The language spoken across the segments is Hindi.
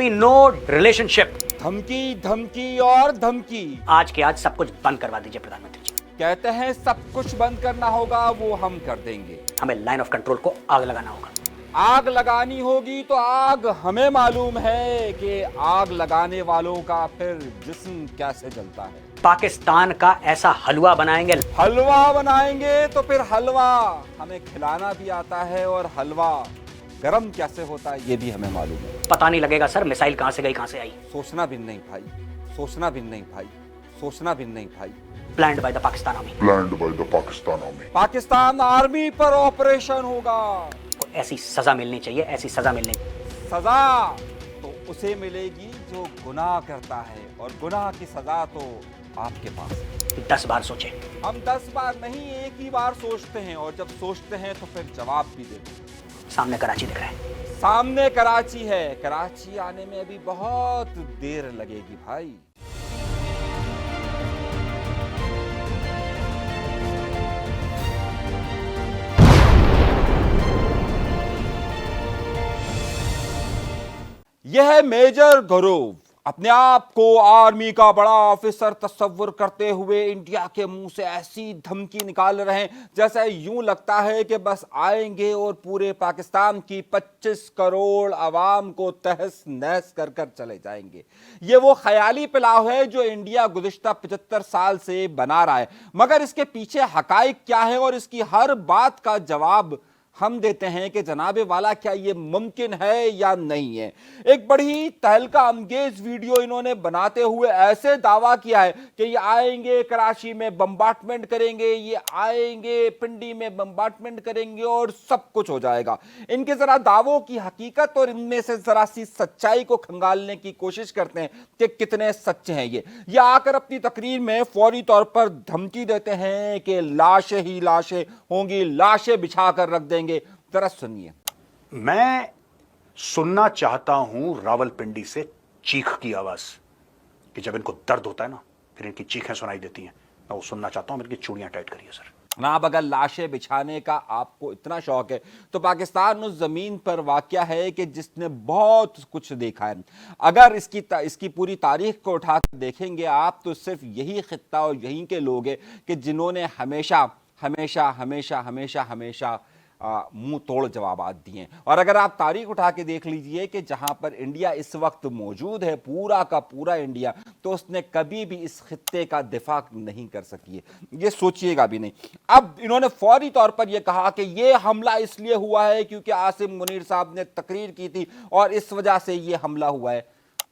Be no relationship. धमकी धमकी और धमकी। आज के आज सब कुछ बंद करवा दीजिए प्रधानमंत्री जी। कहते हैं सब कुछ बंद करना होगा, वो हम कर देंगे। हमें लाइन ऑफ कंट्रोल को आग लगाना होगा। आग लगानी होगी तो आग हमें मालूम है कि आग लगाने वालों का फिर जिस्म कैसे जलता है। पाकिस्तान का ऐसा हलवा बनाएंगे। हलवा बनाएंगे तो फिर हलवा हमें खिलाना भी आता है और हलवा गरम कैसे होता है ये भी हमें मालूम है। पता नहीं लगेगा सर मिसाइल कहां से गई कहां से आई। सोचना भी नहीं भाई, सोचना भी नहीं भाई, सोचना भी नहीं भाई। Planned by the Pakistan army. planned by the Pakistan Army. Pakistan army पर ऑपरेशन होगा। को ऐसी सजा मिलनी चाहिए, ऐसी सजा मिलनी। सजा तो उसे मिलेगी जो गुनाह करता है, और गुनाह की सजा तो आपके पास है। 10 बार सोचे। हम 10 बार नहीं, एक ही बार सोचते हैं, और जब सोचते हैं तो फिर जवाब भी देते हैं। सामने कराची दिख रहा है। सामने कराची है। कराची आने में अभी बहुत देर लगेगी भाई। यह मेजर गौरव अपने आप को आर्मी का बड़ा ऑफिसर तस्वुर करते हुए इंडिया के मुंह से ऐसी धमकी निकाल रहे हैं जैसे यूं लगता है कि बस आएंगे और पूरे पाकिस्तान की 25 करोड़ आवाम को तहस नहस कर कर चले जाएंगे। ये वो ख्याली पुलाव है जो इंडिया गुज़िश्ता 75 साल से बना रहा है, मगर इसके पीछे हकाइक क्या है और इसकी हर बात का जवाब हम देते हैं कि जनाबे वाला क्या ये मुमकिन है या नहीं है। एक बड़ी तहलका अंगेज वीडियो इन्होंने बनाते हुए ऐसे दावा किया है कि ये आएंगे कराची में बम्बार्टमेंट करेंगे, ये आएंगे पिंडी में बम्बार्टमेंट करेंगे और सब कुछ हो जाएगा। इनके जरा दावों की हकीकत और इनमें से जरा सी सच्चाई को खंगालने की कोशिश करते हैं कि कितने सच्चे हैं ये आकर अपनी तकरीर में फौरी तौर पर धमकी देते हैं कि लाशें ही लाशें होंगी, लाशें बिछा कर रख देंगे। जरा सुनिए। मैं सुनना चाहता हूं रावलपिंडी से चीख की आवाज, कि जब इनको दर्द होता है ना फिर इनकी चीखें सुनाई देती हैं। मैं वो सुनना चाहता हूं। इनकी चूड़ियां टाइट करिए सर। ना, अब अगर लाशें बिछाने का आपको इतना शौक है तो पाकिस्तान उस जमीन पर वाक़या है कि जिसने बहुत कुछ देखा है। अगर इसकी पूरी तारीख को उठाकर देखेंगे आप तो सिर्फ यही खित्ता और यहीं के लोग हैं कि जिन्होंने हमेशा हमेशा हमेशा हमेशा हमेशा मुंह तोड़ जवाबात दिए। और अगर आप तारीख उठा के देख लीजिए कि जहां पर इंडिया इस वक्त मौजूद है, पूरा का पूरा इंडिया, तो उसने कभी भी इस खित्ते का दिफा नहीं कर सकी है। ये सोचिएगा भी नहीं। अब इन्होंने फौरी तौर पर यह कहा कि यह हमला इसलिए हुआ है क्योंकि आसिम मुनीर साहब ने तकरीर की थी और इस वजह से यह हमला हुआ है।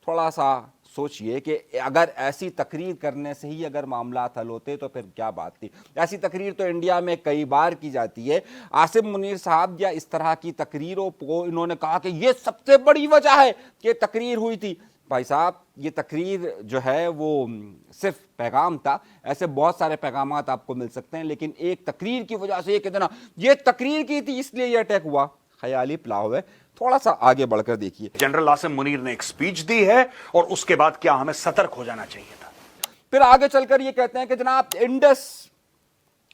थोड़ा सा सोचिए कि अगर ऐसी तकरीर करने से ही अगर मामला हल होते तो फिर क्या बात थी। ऐसी तकरीर तो इंडिया में कई बार की जाती है। आसिम मुनीर साहब या इस तरह की तकरीरों को इन्होंने कहा कि यह सबसे बड़ी वजह है कि तकरीर हुई थी। भाई साहब, ये तकरीर जो है वो सिर्फ पैगाम था। ऐसे बहुत सारे पैगाम आपको मिल सकते हैं, लेकिन एक तकरीर की वजह से कहना ये तकरीर की थी इसलिए यह अटैक हुआ, ख्याली पुलाव है। थोड़ा सा आगे बढ़कर देखिए। जनरल आसिम मुनीर ने एक स्पीच दी है और उसके बाद क्या हमें सतर्क हो जाना चाहिए था। फिर आगे चलकर ये कहते हैं कि जनाब इंडस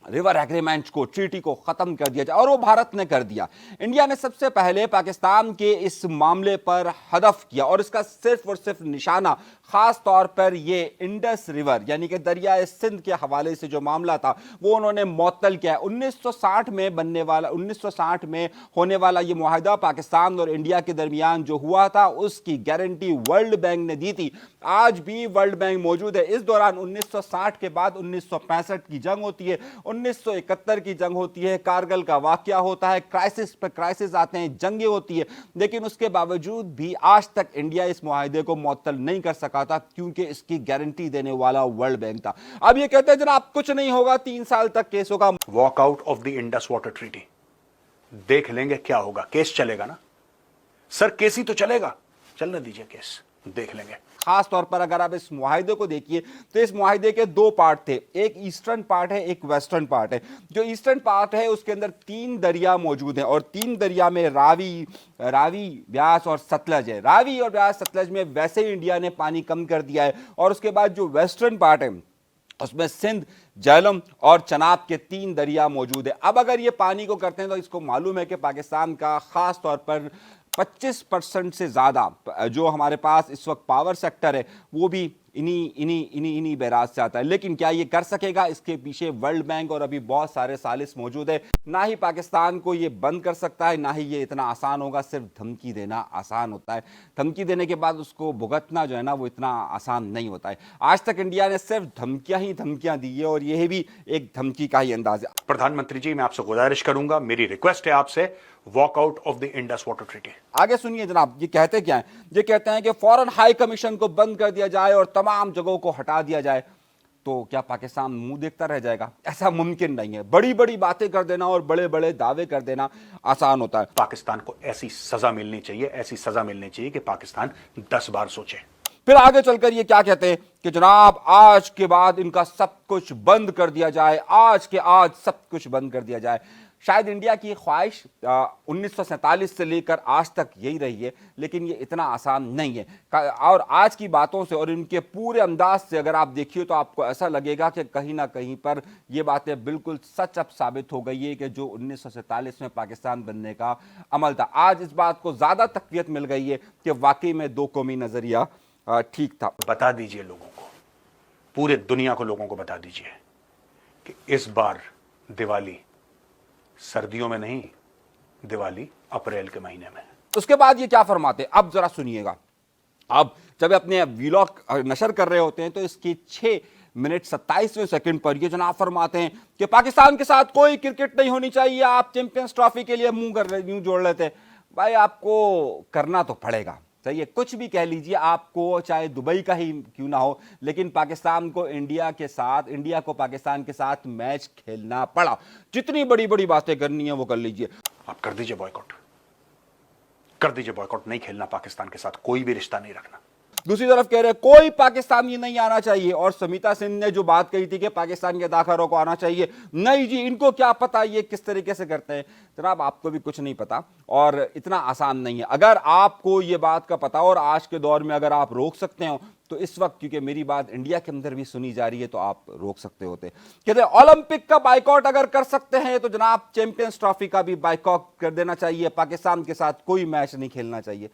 रिवर एग्रीमेंट को, ट्रीटी को खत्म कर दिया जाए, और वो भारत ने कर दिया। इंडिया ने सबसे पहले पाकिस्तान के इस मामले पर हदफ किया और इसका सिर्फ और सिर्फ निशाना खास तौर पर ये इंडस रिवर यानी कि दरियाए सिंध के हवाले से जो मामला था वो उन्होंने मुअत्तल किया। 1960 में बनने वाला, 1960 में होने वाला ये मुआहदा पाकिस्तान और इंडिया के दरमियान जो हुआ था उसकी गारंटी वर्ल्ड बैंक ने दी थी। आज भी वर्ल्ड बैंक मौजूद है। इस दौरान 1960 के बाद 1965 की जंग होती है, 1971 की जंग होती है, कारगिल का वाकया होता है, क्राइसिस पर क्राइसिस आते हैं, जंगें होती है, लेकिन उसके बावजूद भी आज तक इंडिया इस मुआहदे को मुअत्तल नहीं कर सका था क्योंकि इसकी गारंटी देने वाला वर्ल्ड बैंक था। अब ये कहते हैं जनाब कुछ नहीं होगा, 3 साल तक केस होगा। Walk out of the Indus water treaty, देख लेंगे क्या होगा। केस चलेगा ना सर, केस ही तो चलेगा। चलने दीजिए केस, देख लेंगे। खास तौर पर अगर आप इस मुआहिदे को देखिए तो इस मुआहिदे के 2 पार्ट थे, एक ईस्टर्न पार्ट है, एक वेस्टर्न पार्ट है। जो ईस्टर्न पार्ट है उसके अंदर 3 दरिया मौजूद हैं और 3 दरिया में रावी, व्यास और सतलज है। रावी और व्यास सतलज में वैसे ही इंडिया ने पानी कम कर दिया है। और उसके बाद जो वेस्टर्न पार्ट है उसमें सिंध, झेलम और चनाब के 3 दरिया मौजूद है। अब अगर ये पानी को करते हैं तो इसको मालूम है कि पाकिस्तान का खास तौर पर 25% से ज़्यादा जो हमारे पास इस वक्त पावर सेक्टर है वो भी इन्हीं बैराज से आता है। लेकिन क्या ये कर सकेगा? इसके पीछे वर्ल्ड बैंक और अभी बहुत सारे सालिस मौजूद है। ना ही पाकिस्तान को ये बंद कर सकता है, ना ही ये इतना आसान होगा। सिर्फ धमकी देना आसान होता है, धमकी देने के बाद उसको भुगतना जो है ना वो इतना आसान नहीं होता है। आज तक इंडिया ने सिर्फ धमकियां ही धमकियां दी है और यह भी एक धमकी का ही अंदाज है। प्रधानमंत्री जी, मैं आपसे गुजारिश करूंगा, मेरी रिक्वेस्ट है आपसे, walk out of the Indus water treaty. आगे सुनिए जनाब, ये कहते क्या हैं? ये कहते हैं कि फौरन हाई कमीशन को बंद कर दिया जाए और तमाम जगहों को हटा दिया जाए। तो क्या पाकिस्तान मुंह देखता रह जाएगा? ऐसा मुमकिन नहीं है। बड़ी बड़ी बातें कर देना और बड़े बड़े दावे कर देना आसान होता है। पाकिस्तान को ऐसी सजा मिलनी चाहिए, ऐसी सजा मिलनी चाहिए कि पाकिस्तान 10 बार सोचे। फिर आगे चलकर ये क्या कहते हैं कि जनाब आज के बाद इनका सब कुछ बंद कर दिया जाए, आज के आज सब कुछ बंद कर दिया जाए। शायद इंडिया की ख्वाहिश 1947 से लेकर आज तक यही रही है, लेकिन ये इतना आसान नहीं है। और आज की बातों से और इनके पूरे अंदाज से अगर आप देखिए तो आपको ऐसा लगेगा कि कहीं ना कहीं पर ये बातें बिल्कुल सच अब साबित हो गई है कि जो 1947 में पाकिस्तान बनने का अमल था, आज इस बात को ज़्यादा तक़वियत मिल गई है कि वाकई में दो कौमी नज़रिया ठीक था। बता दीजिए लोगों को, पूरे दुनिया को, लोगों को बता दीजिए कि इस बार दिवाली सर्दियों में नहीं, दिवाली अप्रैल के महीने में। उसके बाद ये क्या फरमाते, अब जरा सुनिएगा। अब जब अपने व्लॉग नशर कर रहे होते हैं तो इसके 6 मिनट 27वें सेकंड पर ये जनाब फरमाते हैं कि पाकिस्तान के साथ कोई क्रिकेट नहीं होनी चाहिए। आप चैंपियंस ट्रॉफी के लिए मुंह जोड़ लेते। भाई आपको करना तो पड़ेगा, सही है, कुछ भी कह लीजिए आपको, चाहे दुबई का ही क्यों ना हो, लेकिन पाकिस्तान को इंडिया को पाकिस्तान के साथ मैच खेलना पड़ा। जितनी बड़ी बड़ी बातें करनी है वो कर लीजिए। आप कर दीजिए बॉयकॉट, कर दीजिए बॉयकॉट। नहीं खेलना पाकिस्तान के साथ, कोई भी रिश्ता नहीं रखना। दूसरी तरफ कह रहे हैं कोई पाकिस्तानी नहीं आना चाहिए। और समिता सिंह ने जो बात कही थी कि पाकिस्तान के अदाकारों को आना चाहिए, नहीं जी, इनको क्या पता ये किस तरीके से करते हैं। जनाब आपको भी कुछ नहीं पता और इतना आसान नहीं है। अगर आपको ये बात का पता और आज के दौर में अगर आप रोक सकते हो तो इस वक्त, क्योंकि मेरी बात इंडिया के अंदर भी सुनी जा रही है, तो आप रोक सकते होते। कहते हैं ओलंपिक का बाइकआउट अगर कर सकते हैं तो जनाब चैंपियंस ट्रॉफी का भी बाइकआउट कर देना चाहिए। पाकिस्तान के साथ कोई मैच नहीं खेलना चाहिए।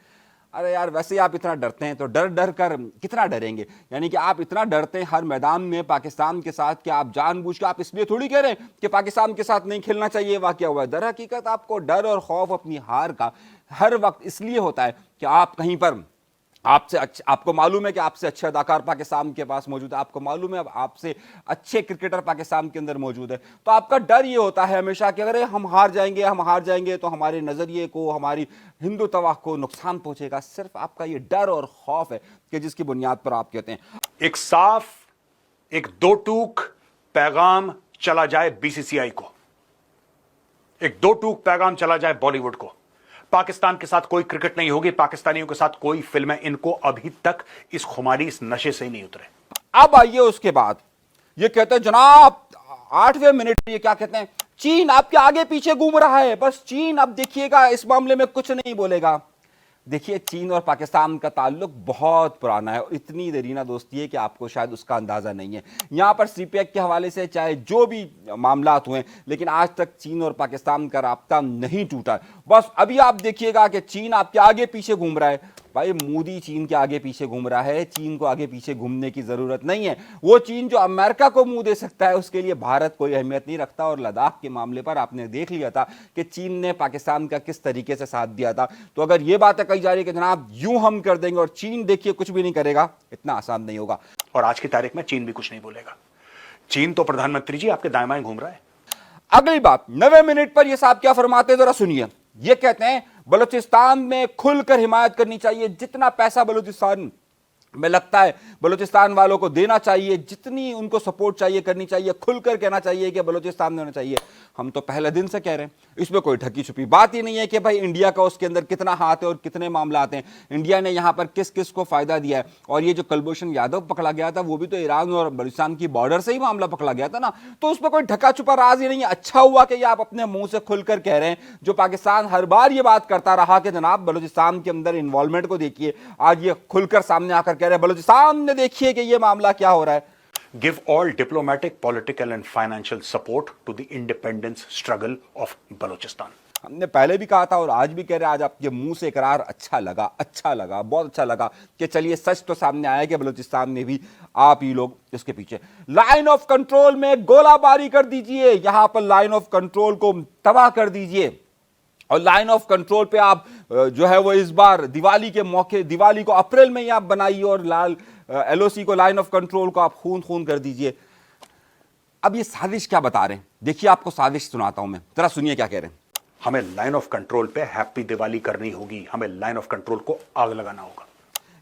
अरे यार, वैसे ही आप इतना डरते हैं तो डर कर कितना डरेंगे? यानी कि आप इतना डरते हैं हर मैदान में पाकिस्तान के साथ कि आप जानबूझ के, आप इसलिए थोड़ी कह रहे हैं कि पाकिस्तान के साथ नहीं खेलना चाहिए वाकया हुआ है। दर हकीकत आपको डर और खौफ अपनी हार का हर वक्त इसलिए होता है कि आप कहीं पर आपको मालूम है कि आपसे अच्छे अदाकार पाकिस्तान के पास मौजूद है, आपको मालूम है आपसे अच्छे क्रिकेटर पाकिस्तान के अंदर मौजूद है, तो आपका डर ये होता है हमेशा कि अगर हम हार जाएंगे तो हमारे नज़रिए को, हमारी हिंदू तवाह को नुकसान पहुंचेगा। सिर्फ आपका ये डर और खौफ है कि जिसकी बुनियाद पर आप कहते हैं। एक साफ, एक दो टूक पैगाम चला जाए बीसीसीआई को, एक दो टूक पैगाम चला जाए बॉलीवुड को। पाकिस्तान के साथ कोई क्रिकेट नहीं होगी, पाकिस्तानियों के साथ कोई फिल्में, इनको अभी तक इस खुमारी, इस नशे से ही नहीं उतरे। अब आइए उसके बाद ये कहते हैं जनाब 8वें मिनट ये क्या कहते हैं, चीन आपके आगे पीछे घूम रहा है। बस चीन अब देखिएगा इस मामले में कुछ नहीं बोलेगा। देखिए, चीन और पाकिस्तान का ताल्लुक बहुत पुराना है और इतनी देरीना दोस्ती है कि आपको शायद उसका अंदाजा नहीं है। यहां पर सीपैक के हवाले से चाहे जो भी मामलात हुए, लेकिन आज तक चीन और पाकिस्तान का राब्ता नहीं टूटा। बस अभी आप देखिएगा कि चीन आपके आगे पीछे घूम रहा है। भाई मोदी चीन के आगे पीछे घूम रहा है, चीन को आगे पीछे घूमने की जरूरत नहीं है। वो चीन जो अमेरिका को मुंह दे सकता है उसके लिए भारत कोई अहमियत नहीं रखता। और लद्दाख के मामले पर आपने देख लिया था कि चीन ने पाकिस्तान का किस तरीके से साथ दिया था। तो अगर ये बातें कही जा रही है कि जनाब यूं हम कर देंगे और चीन देखिए कुछ भी नहीं करेगा, इतना आसान नहीं होगा। और आज की तारीख में चीन भी कुछ नहीं बोलेगा। चीन तो प्रधानमंत्री जी आपके दाएं बाएं घूम रहा है। अगली बात 9वें मिनट पर ये साहब क्या फरमाते जरा सुनिए। ये कहते हैं बलूचिस्तान में खुलकर हिमायत करनी चाहिए। जितना पैसा बलूचिस्तान में लगता है बलूचिस्तान वालों को देना चाहिए, जितनी उनको सपोर्ट चाहिए करनी चाहिए, खुलकर कहना चाहिए कि बलूचिस्तान में होना चाहिए। हम तो पहले दिन से कह रहे हैं, इसमें कोई ढकी छुपी बात ही नहीं है कि भाई इंडिया का उसके अंदर कितना हाथ है और कितने मामला आते हैं, इंडिया ने यहां पर किस किस को फायदा दिया है। और ये जो कुलभूषण यादव पकड़ा गया था वो भी तो ईरान और बलूचिस्तान की बॉर्डर से ही मामला पकड़ा गया था ना, तो उसमें कोई ढका छुपा राज ही नहीं है। अच्छा हुआ कि आप अपने मुंह से खुलकर कह रहे हैं। जो पाकिस्तान हर बार ये बात करता रहा कि जनाब बलूचिस्तान के अंदर इन्वॉल्वमेंट को देखिए, आज ये खुलकर सामने आकर कह रहे हैं बलूचिस्तान ने देखिए कि ये मामला क्या हो रहा है। Give all diplomatic, political and financial support to the independence struggle of Balochistan. हमने पहले भी कहा था और आज भी कह रहे हैं, आज आपके मुंह से इकरार अच्छा लगा, बहुत अच्छा लगा कि चलिए सच तो सामने आया कि बलूचिस्तान में भी आप ही लोग इसके पीछे। लाइन ऑफ कंट्रोल में गोलाबारी कर दीजिए, यहां पर लाइन ऑफ कंट्रोल को तबाह कर दीजिए। और लाइन ऑफ कंट्रोल पे आप जो है वो इस बार दिवाली के मौके, दिवाली को अप्रैल में ही आप बनाइए और लाल एलओसी को, लाइन ऑफ कंट्रोल को आप खून कर दीजिए। अब ये साजिश क्या बता रहे हैं, देखिए आपको साजिश सुनाता हूं मैं, जरा सुनिए क्या कह रहे हैं। हमें लाइन ऑफ कंट्रोल पे हैप्पी दिवाली करनी होगी, हमें लाइन ऑफ कंट्रोल को आग लगाना होगा।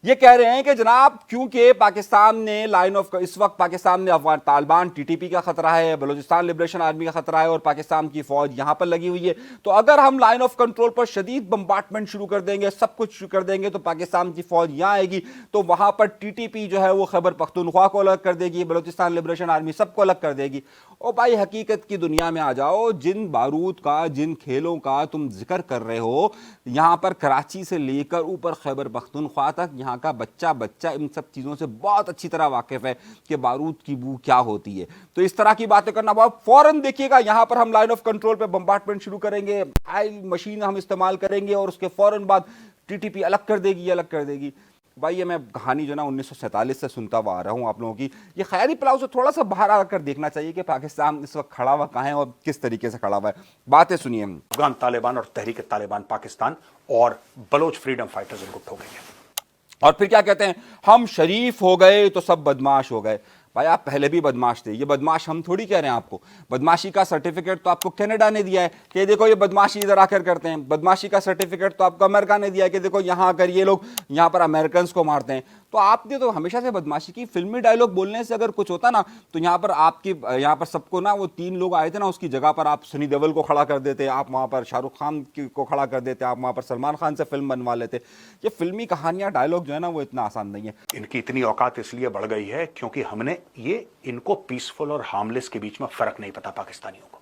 ये कह रहे हैं कि जनाब क्योंकि पाकिस्तान ने लाइन ऑफ, इस वक्त पाकिस्तान में अफगान तालिबान टीटीपी का खतरा है, बलूचिस्तान लिबरेशन आर्मी का खतरा है और पाकिस्तान की फौज यहां पर लगी हुई है, तो अगर हम लाइन ऑफ कंट्रोल पर शदीद बम्बार्टमेंट शुरू कर देंगे, सब कुछ शुरू कर देंगे, तो पाकिस्तान की फौज यहां आएगी तो वहां पर टीटीपी जो है वो खैबर पख्तूनख्वा को अलग कर देगी, बलूचिस्तान लिबरेशन आर्मी सबको अलग कर देगी। ओ भाई हकीकत की दुनिया में आ जाओ, जिन बारूद का, जिन खेलों का तुम जिक्र कर रहे हो, यहां पर कराची से लेकर ऊपर खैबर पख्तूनख्वा तक यहाँ का बच्चा इन सब चीज़ों से बहुत अच्छी तरह वाकिफ है कि बारूद की बू क्या होती है। तो इस तरह की बातें करना बहुत, फौरन देखिएगा यहाँ पर हम लाइन ऑफ कंट्रोल पे बम्बार्टमेंट शुरू करेंगे, आई मशीन हम इस्तेमाल करेंगे और उसके फौरन बाद टीटीपी अलग कर देगी। भाई ये मैं कहानी जो ना 1947 से सुनता हुआ आ रहा हूँ आप लोगों की, ये ख्याली पलाव से थोड़ा सा बाहर आकर देखना चाहिए कि पाकिस्तान इस वक्त खड़ा हुआ कहाँ है और किस तरीके से खड़ा हुआ है। बातें सुनिए। अफगान तालिबान और तहरीक तालिबान पाकिस्तान और बलोच फ्रीडम फाइटर्स इनको ठोकेंगे। और फिर क्या कहते हैं, हम शरीफ हो गए तो सब बदमाश हो गए। भाई आप पहले भी बदमाश थे, ये बदमाश हम थोड़ी कह रहे हैं आपको। बदमाशी का सर्टिफिकेट तो आपको कनाडा ने दिया है कि देखो ये बदमाशी इधर आकर करते हैं। बदमाशी का सर्टिफिकेट तो आपको अमेरिका ने दिया है कि देखो यहाँ आकर ये लोग यहाँ पर अमेरिकन को मारते हैं। तो आपने तो हमेशा से बदमाशी की। फिल्मी डायलॉग बोलने से अगर कुछ होता ना तो यहाँ पर आपकी, यहाँ पर सबको ना, वो 3 लोग आए थे ना, उसकी जगह पर आप सनी देओल को खड़ा कर देते, आप वहाँ पर शाहरुख खान को खड़ा कर देते, आप वहाँ पर सलमान खान से फिल्म बनवा लेते। ये फिल्मी कहानियाँ, डायलॉग जो है ना वो इतना आसान नहीं है। इनकी इतनी औकात इसलिए बढ़ गई है क्योंकि हमने ये, इनको पीसफुल और हार्मलेस के बीच में फर्क नहीं पता पाकिस्तानियों को।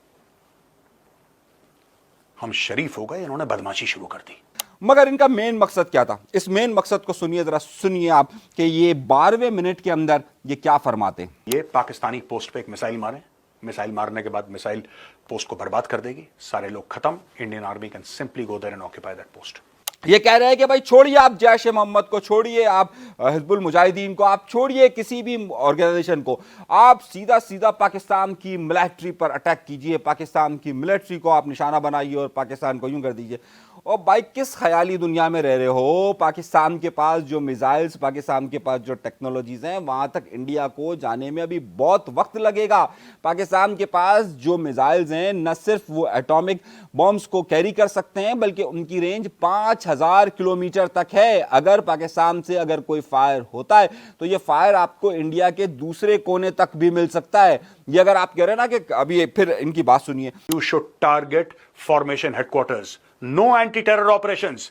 हम शरीफ हो गए, इन्होंने बदमाशी शुरू कर दी। मगर इनका मेन मकसद क्या था, इस मेन मकसद को सुनिए, जरा सुनिए आप कि ये 12वें मिनट के अंदर ये क्या फरमाते हैं। ये पाकिस्तानी पोस्ट पे एक मिसाइल मारे, मिसाइल मारने के बाद मिसाइल पोस्ट को बर्बाद कर देगी, सारे लोग खत्म। Indian army can simply go there and occupy that post. ये कह रहे हैं कि भाई छोड़िए आप जैश ए मोहम्मद को, छोड़िए आप हिजबुल मुजाहिदीन को, आप छोड़िए किसी भी ऑर्गेनाइजेशन को, आप सीधा पाकिस्तान की मिलिट्री पर अटैक कीजिए, पाकिस्तान की मिलिट्री को आप निशाना बनाइए और पाकिस्तान को यूं कर दीजिए। और भाई किस ख्याली दुनिया में रह रहे हो? पाकिस्तान के पास जो मिसाइल्स, पाकिस्तान के पास जो टेक्नोलॉजीज हैं, वहां तक इंडिया को जाने में अभी बहुत वक्त लगेगा। पाकिस्तान के पास जो मिसाइल्स हैं न सिर्फ वो एटॉमिक बॉम्ब्स को कैरी कर सकते हैं बल्कि उनकी रेंज 5000 किलोमीटर तक है। अगर पाकिस्तान से अगर कोई फायर होता है तो ये फायर आपको इंडिया के दूसरे कोने तक भी मिल सकता है। ये अगर आप कह रहे हैं ना कि अभी फिर इनकी बात सुनिए, you should target formation headquarters, no anti terror operations.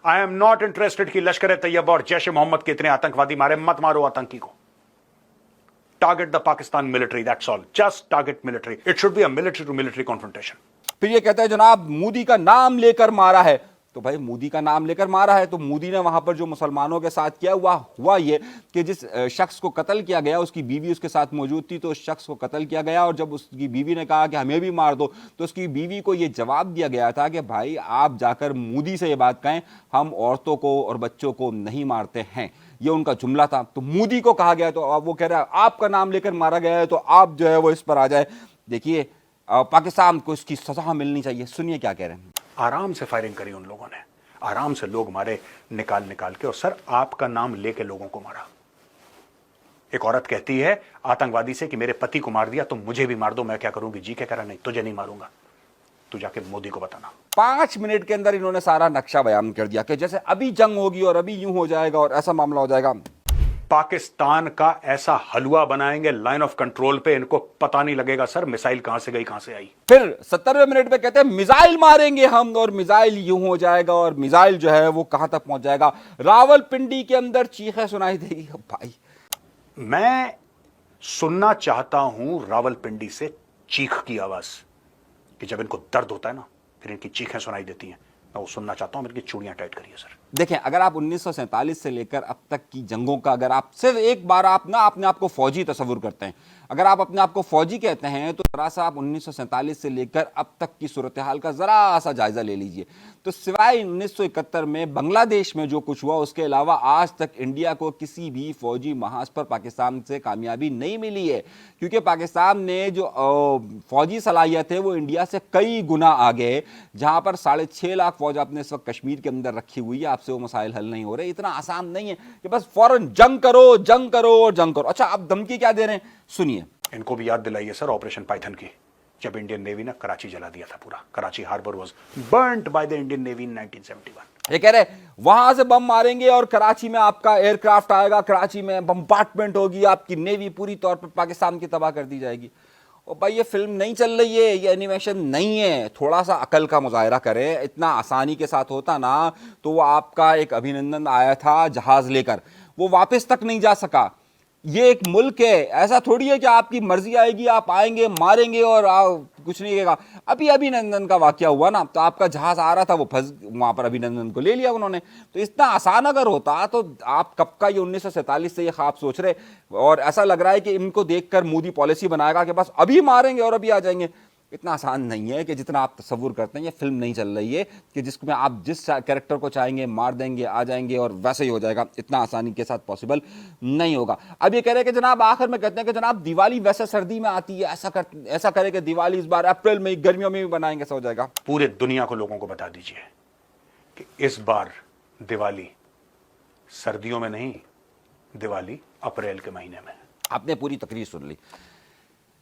I am not interested कि लश्कर तैयबा और जैश ए मोहम्मद के इतने आतंकवादी मारे, मत मारो आतंकी को। Target the Pakistan military, that's all, just target military. It should be a military to military confrontation. फिर ये कहता है जनाब मोदी का नाम लेकर मारा है। तो भाई मोदी का नाम लेकर मारा है तो मोदी ने वहां पर जो मुसलमानों के साथ किया हुआ ये कि जिस शख्स को कत्ल किया गया उसकी बीवी उसके साथ मौजूद थी, तो उस शख्स को कत्ल किया गया और जब उसकी बीवी ने कहा कि हमें भी मार दो तो उसकी बीवी को ये जवाब दिया गया था कि भाई आप जाकर मोदी से ये बात कहें, हम औरतों को और बच्चों को नहीं मारते हैं। ये उनका जुमला था। तो मोदी को कहा गया, तो अब वो कह रहा है आपका नाम लेकर मारा गया है तो आप जो है वो इस पर आ जाए। देखिए पाकिस्तान को इसकी सजा मिलनी चाहिए। सुनिए क्या कह रहे हैं। आराम से फायरिंग करी उन लोगों ने, आराम से लोग मारे निकाल के, और सर आपका नाम लेके लोगों को मारा। एक औरत कहती है आतंकवादी से कि मेरे पति को मार दिया तो मुझे भी मार दो, मैं क्या करूंगी? जी क्या कह रहा, नहीं तुझे नहीं मारूंगा, तू जाके मोदी को बताना। 5 मिनट के अंदर इन्होंने सारा नक्शा बयान कर दिया कि जैसे अभी जंग होगी और अभी यूं हो जाएगा और ऐसा मामला हो जाएगा। पाकिस्तान का ऐसा हलवा बनाएंगे लाइन ऑफ कंट्रोल पे, इनको पता नहीं लगेगा सर मिसाइल कहां से गई कहां से आई। फिर 70वें मिनट पे कहते हैं मिसाइल मारेंगे हम और मिसाइल यूं हो जाएगा और मिसाइल जो है वो कहां तक पहुंच जाएगा, रावलपिंडी के अंदर चीखें सुनाई देगी। भाई मैं सुनना चाहता हूं रावलपिंडी से चीख की आवाज, कि जब इनको दर्द होता है ना फिर इनकी चीखें सुनाई देती हैं। मैं वो सुनना चाहता हूं। मेरी चूड़ियां टाइट करिए सर। देखें, अगर आप 1947 से लेकर अब तक की जंगों का अगर आप सिर्फ एक बार आप ना अपने आप को फौजी तस्वुर करते हैं, अगर आप अपने आप को फौजी कहते हैं, तो जरा सा आप 1947 से लेकर अब तक की सूरत हाल का जरा सा जायजा ले लीजिए। तो सिवाय 1971 में बांग्लादेश में जो कुछ हुआ, उसके अलावा आज तक इंडिया को किसी भी फौजी महाज पर पाकिस्तान से कामयाबी नहीं मिली है, क्योंकि पाकिस्तान ने जो फौजी सलाहियत है वो इंडिया से कई गुना आगे है। जहां पर 6.5 लाख फौज आपने इस वक्त कश्मीर के अंदर रखी हुई है, आपसे वो मसाइल हल नहीं हो रहे। इतना आसान नहीं है कि बस फौरन जंग करो, जंग करो और जंग करो। अच्छा, आप धमकी क्या दे रहे हैं, सुनिए। इनको भी याद दिलाइए सर ऑपरेशन पाइथन की, जब इंडियन नेवी ने कराची जला दिया था पूरा। Karachi harbour was burned by the Indian navy in 1971। ये कह रहे वहां से बम मारेंगे और कराची में आपका एयरक्राफ्ट आएगा, कराची में बम्बार्टमेंट होगी, आपकी नेवी पूरी तौर पर पाकिस्तान की तबाह कर दी जाएगी। और भाई ये फिल्म नहीं चल रही है, ये एनिमेशन नहीं है, थोड़ा सा अकल का मुजाहरा करें। इतना आसानी के साथ होता ना तो वो आपका एक अभिनंदन आया था जहाज लेकर, वो वापस तक नहीं जा सका। ये एक मुल्क है, ऐसा थोड़ी है कि आपकी मर्जी आएगी आप आएंगे मारेंगे और कुछ नहीं कहेगा। अभी अभिनंदन का वाकया हुआ ना, तो आपका जहाज आ रहा था, वो फंस वहां पर अभिनंदन को ले लिया उन्होंने। तो इतना आसान अगर होता तो आप कब का ये 1947 से ये ख्वाब सोच रहे, और ऐसा लग रहा है कि इनको देखकर मोदी पॉलिसी बनाएगा कि बस अभी मारेंगे और अभी आ जाएंगे। इतना आसान नहीं है कि जितना आप तस्वुर करते हैं। ये फिल्म नहीं चल रही है कि जिसमें आप जिस कैरेक्टर को चाहेंगे मार देंगे, आ जाएंगे और वैसे ही हो जाएगा। इतना आसानी के साथ पॉसिबल नहीं होगा। अब ये कह रहे हैं कि जनाब आखिर में कहते हैं कि जनाब दिवाली वैसे सर्दी में आती है, ऐसा करें कि दिवाली इस बार अप्रैल में, गर्मियों में भी बनाएंगे, ऐसा हो जाएगा। पूरे दुनिया को लोगों को बता दीजिए कि इस बार दिवाली सर्दियों में नहीं, दिवाली अप्रैल के महीने में। आपने पूरी तकरीर सुन ली।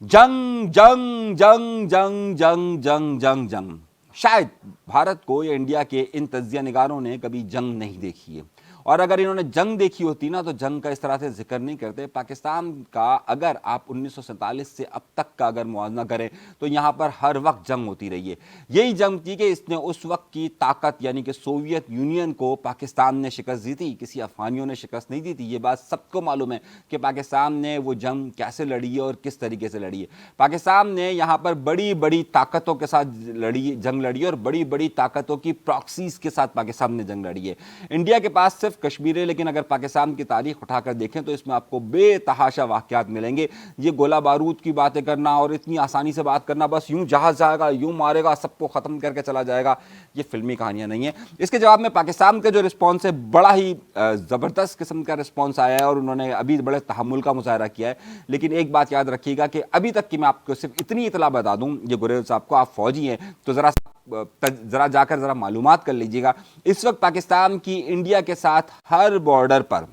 जंग जंग जंग जंग जंग जंग जंग जंग। शायद भारत को या इंडिया के इन तज्जिया निगारों ने कभी जंग नहीं देखी है, और अगर इन्होंने जंग देखी होती ना तो जंग का इस तरह से जिक्र नहीं करते। पाकिस्तान का अगर आप 1947 से अब तक का अगर मुआवजा करें तो यहाँ पर हर वक्त जंग होती रही है। यही जंग थी कि इसने उस वक्त की ताकत यानी कि सोवियत यूनियन को पाकिस्तान ने शिकस्त दी थी, किसी अफगानियों ने शिकस्त नहीं दी थी। ये बात सबको मालूम है कि पाकिस्तान ने वो जंग कैसे लड़ी है और किस तरीके से लड़ी है। पाकिस्तान ने यहाँ पर बड़ी बड़ी ताकतों के साथ जंग लड़ी है, और बड़ी बड़ी ताकतों की प्रॉक्सीज के साथ पाकिस्तान ने जंग लड़ी है। इंडिया के पास सिर्फ कश्मीर है, लेकिन अगर पाकिस्तान की तारीख उठाकर देखें तो इसमें आपको बेतहाशा वाकयात मिलेंगे। ये गोला बारूद की बातें करना और इतनी आसानी से बात करना, बस यूं जहाज जाएगा, यूं मारेगा, सबको खत्म करके चला जाएगा, ये फिल्मी कहानियां नहीं है। इसके जवाब में पाकिस्तान का जो रिस्पॉन्स है, बड़ा ही जबरदस्त किस्म का रिस्पॉन्स आया है, और उन्होंने अभी बड़े तहम्मुल का मुजाहरा किया है। लेकिन एक बात याद रखिएगा कि अभी तक की मैं आपको सिर्फ इतनी इतला बता दूं, ये गुरेज साहब को, आप फौजी हैं तो जरा जाकर जरा मालूमात कर लीजिएगा। इस वक्त पाकिस्तान की इंडिया के साथ हर बॉर्डर पर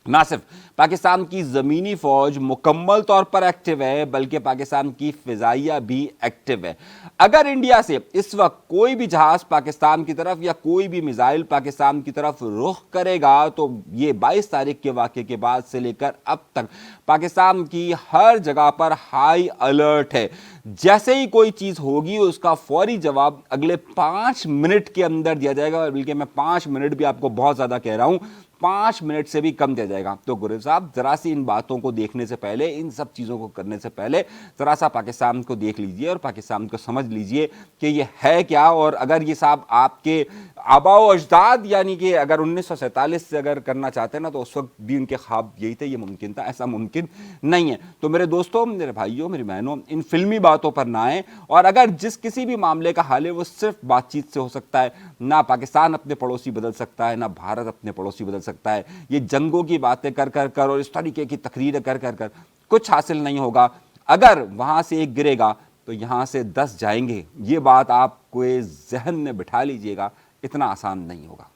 ना सिर्फ पाकिस्तान की ज़मीनी फ़ौज मुकम्मल तौर पर एक्टिव है, बल्कि पाकिस्तान की फ़िज़ाइया भी एक्टिव है। अगर इंडिया से इस वक्त कोई भी जहाज़ पाकिस्तान की तरफ या कोई भी मिसाइल पाकिस्तान की तरफ रुख करेगा तो ये 22 तारीख के वाक़े के बाद से लेकर अब तक पाकिस्तान की हर जगह पर हाई अलर्ट है। जैसे ही कोई चीज़ होगी उसका फौरी जवाब अगले 5 मिनट के अंदर दिया जाएगा, बल्कि मैं 5 मिनट भी आपको बहुत ज़्यादा कह रहा हूँ, 5 मिनट से भी कम दिया जाएगा। तो गुरु साहब जरा सी इन बातों को देखने से पहले, इन सब चीज़ों को करने से पहले जरा सा पाकिस्तान को देख लीजिए और पाकिस्तान को समझ लीजिए कि ये है क्या। और अगर ये साहब आपके आबाओ अजदाद यानी कि अगर 1947 से अगर करना चाहते हैं ना, तो उस वक्त भी उनके ख्वाब यही थे, ये मुमकिन था, ऐसा मुमकिन नहीं है। तो मेरे दोस्तों, मेरे भाइयों, मेरी बहनों, इन फिल्मी बातों पर ना आए। और अगर जिस किसी भी मामले का हल है वो सिर्फ बातचीत से हो सकता है। ना पाकिस्तान अपने पड़ोसी बदल सकता है, ना भारत अपने पड़ोसी बदल सकता है। ये जंगों की बातें कर कर कर और इस तरीके की तकरीरें कर कर कर कुछ हासिल नहीं होगा। अगर वहां से एक गिरेगा तो यहां से 10 जाएंगे। ये बात आपको जहन में बिठा लीजिएगा, इतना आसान नहीं होगा।